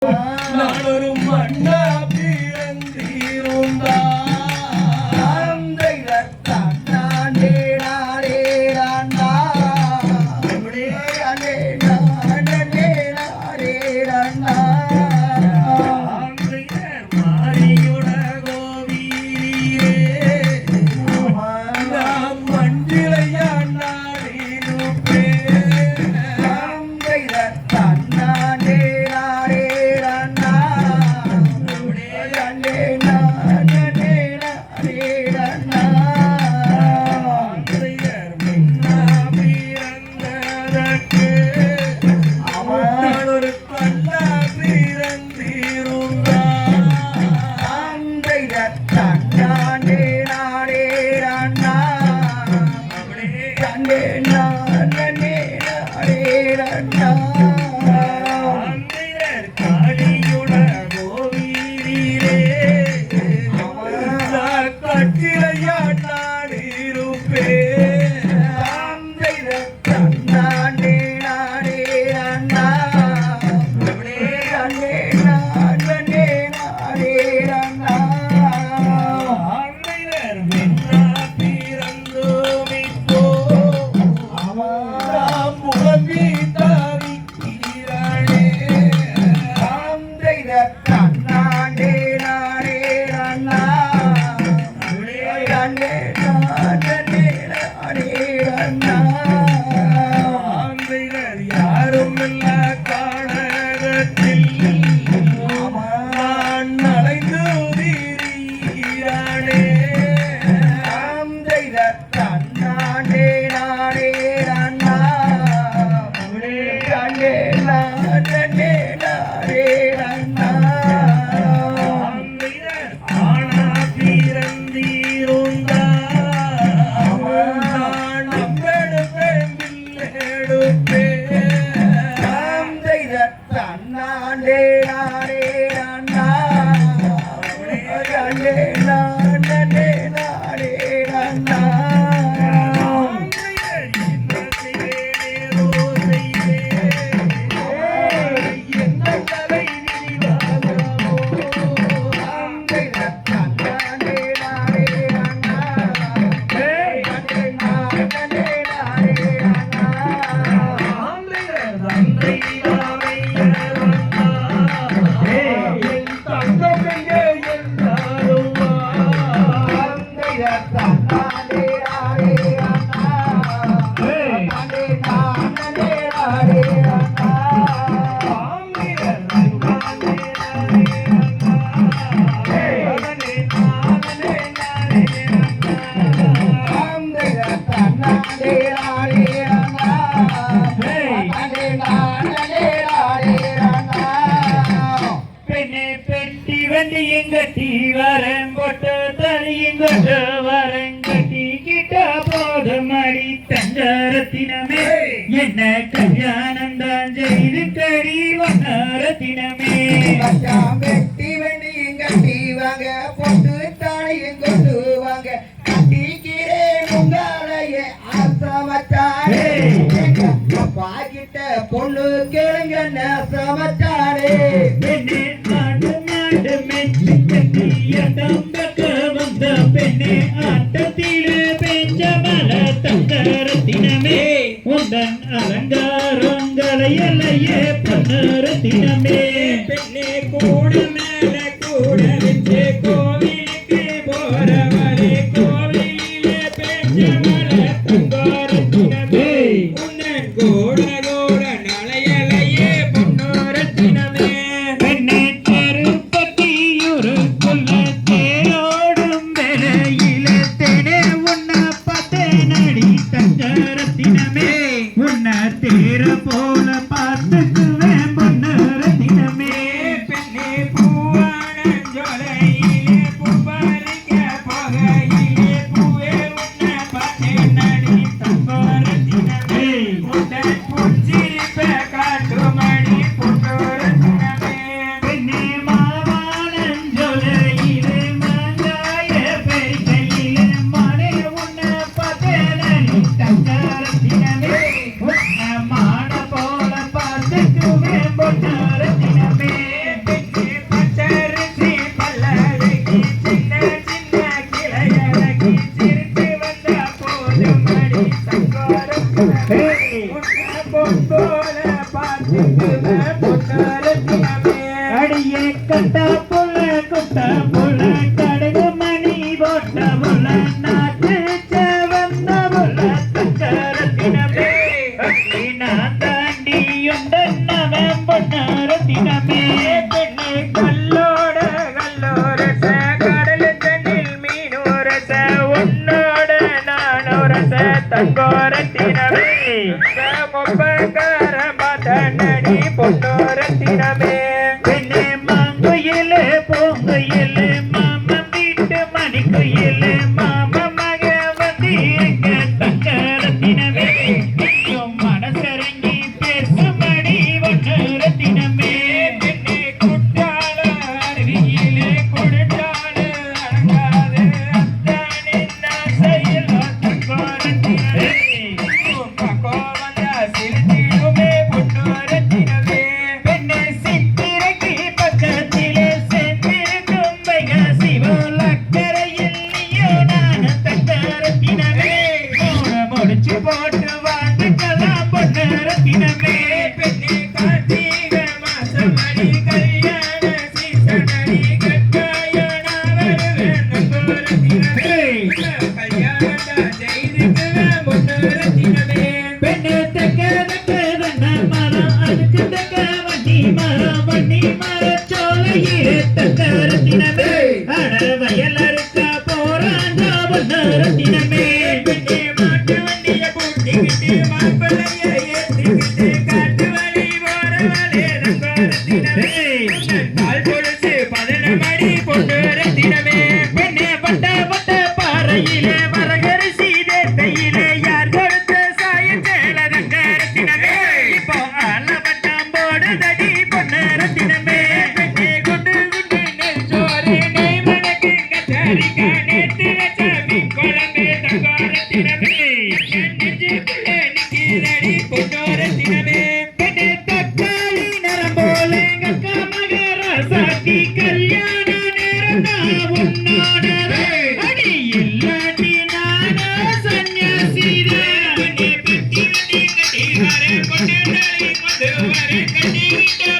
நான் ஒரு மண்ணா பிறந்திருந்தா என்ன கல்யாணம் தான் செய்து கடி வண்ணரத்தினமே வெட்டி வெண்ணியும் கட்டி வாங்க பொட்டு தானையும் கொண்டு வாங்க கட்டிக்கிறேன் உங்களைய ஆசமச்சாரே அப்பா கிட்ட பொண்ணு கேளுங்க நேசமச்சாரே பெண்ணே மாடு மாடு மெச்சு கட்டி வந்த பெண்ணே ஆட்டத்திலே பெஞ்ச மல தந்தரத்தினமே உந்தன் அலங்காரங்களை எல்லையே பொன்னரத்தினமே பெண்ணே கூட மேல கூட வச்சு கோவிலுக்கு போறவரே கோவிலே பெஞ்ச மல தந்தரத்தினமே உந்தன் கூட கூட நலையலையே பொன்னரத்தினமே பெண்ணே திருப்பத்தியூரு கொல்ல தேரோடும் வேலையில தேனே உன்ன பத்தேனடி தந்தரத்தினமே உன்ன தேர போல பார்த்துக்குவேன் பொன்னரத்தினமே பெண்ணே பூ கட்ட புள்ள குட்ட புள்ள கடுகு மணி போட்ட புள்ள நாட்டு செவந்த புள்ள தங்கரத்தினமே நான் தாண்டி உண்டன்னவன் பொன்னரத்தினமே பெண்ணே கல்லோட கல்லோரச கடல் தண்ணில் மீனோரச உன்னோட நானோரச தங்கோரத்தினமே மொப்பக்கார மாதனடி பொன்னோரத்தினமே பெண்ணே மாங்குயிலே பூங்குயிலே மாமன் வீட்டு மணிக்குயிலே மாம மக வந்து எங்க தங்கரத்தினமே கொஞ்சம் மனசரங்கி பேசுமடி ஒன்னரத்தினமே பெண்ணே குட்டாள அருவியிலே கொடுத்தாள அடங்காது அத்தானே நான் செய்யல தங்கோரத்தினமே பக்கோ வந்தா சிரித்திடுமே பொன்னோரத்தினமே பெண்ணே சித்திரைக்கு பக்கத்திலே சென்றிருக்கும் வைக சிவலக்கரையில் நீயோ நான் தங்கரத்தினமே முடிச்சு போட்டு வாழ்ந்துக்கலாம் பொன்னரத்தினமே பெண்ணே கார்த்திக மாசம் அடி கல்யாண சீசனடி கட்டாயண வருவேன் தங்கோரத்தினமே கல்யாணத்தை செய்துக்கலாம் பொன்னோரத்தினமே பெண்ணே தக்க மரம் அதுக்கு தக்க வண்டி மரம் சோலையிலே தங்கரத்தினமே அட வயலறுக்க போறாங்க பொன்னரத்தினமே பெண்ணே மாட்டு வண்டிய பூட்டிக்கிட்டு மாப்பிள்ளைய ஏத்திக்கிட்டு காட்டு வழி போறவளே தங்கோரத்தினமே கால் கொலுசு 11 மணி பொன்னோரத்தினமே பெண்ணே வட்ட பாறையிலே வரகரிசி தேத்தையிலே யார் கொடுத்த சாயச்சேல தங்கரத்தினமே இப்போ ஆலவட்டம் போடுதடி பொன்னரத்தினமே பெண்ணே குண்டு குண்டு நெல் சோறு நெய் மணக்குங்க சரிக்கா நேத்து வச்ச மீன் குழம்பு தங்கோரத்தினமே என் நெஞ்சுக்குள்ளே நிக்கிறடி பொன்னோரத்தினமே பெண்ணே தக்காளி நரம் போல கக்கா மகராசாத்தி கல்யாண நேரம் நான் உன்னோட அடி இல்லாட்டி நானோ சன்னியாசிதான் பெண்ணே பெட்டி வண்டி கட்டி வர பொன்னே கொண்டு வர கட்டிக்கிட்ட